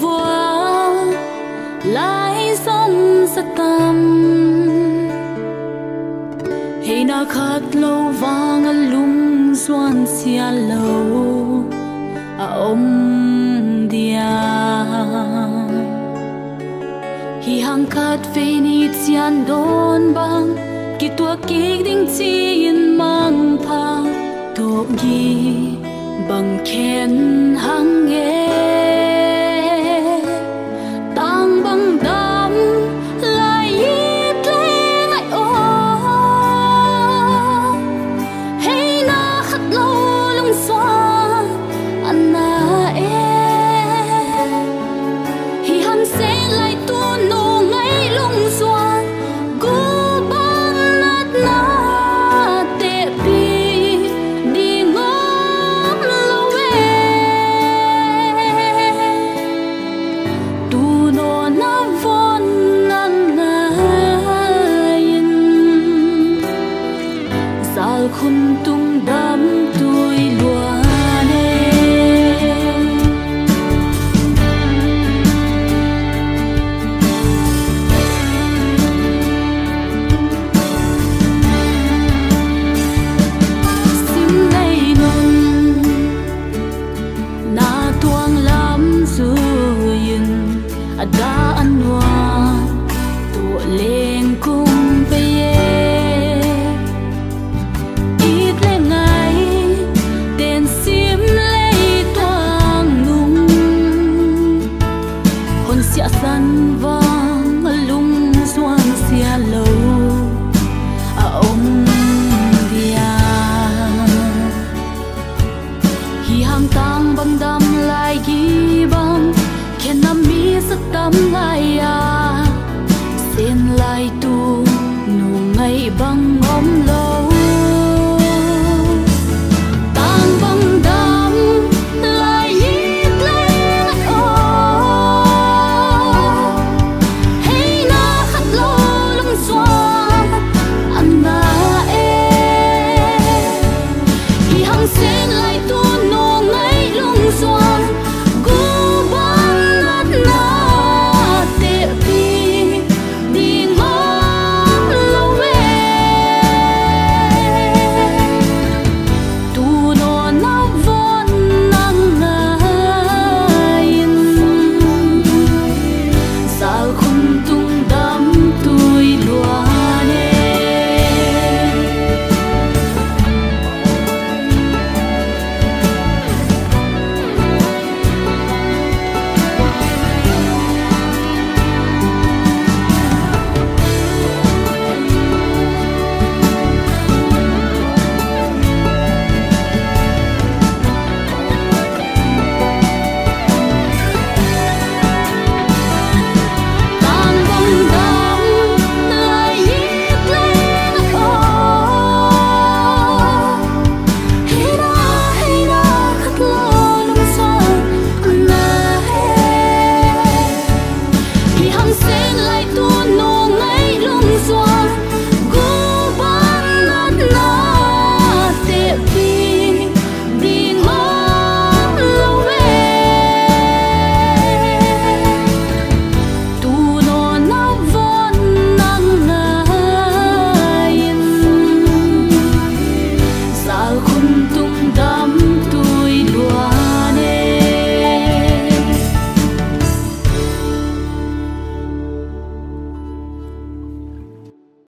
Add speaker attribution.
Speaker 1: vua lại sống sa tâm hay na khát lâu vang a lung xoan xia lâu a dia hi hang khát về ni chian don bang ki tua ki ding chi in mang pha to gi bằng khen hang nghe tang bang đam lại ít lên ai ô hay na khát lâu lung xoa anh na hi hang sẽ lại tu nô ngay lung xoa gu bang nát na te pi đi ngom lâu tu nô na von na in zal khun tung đam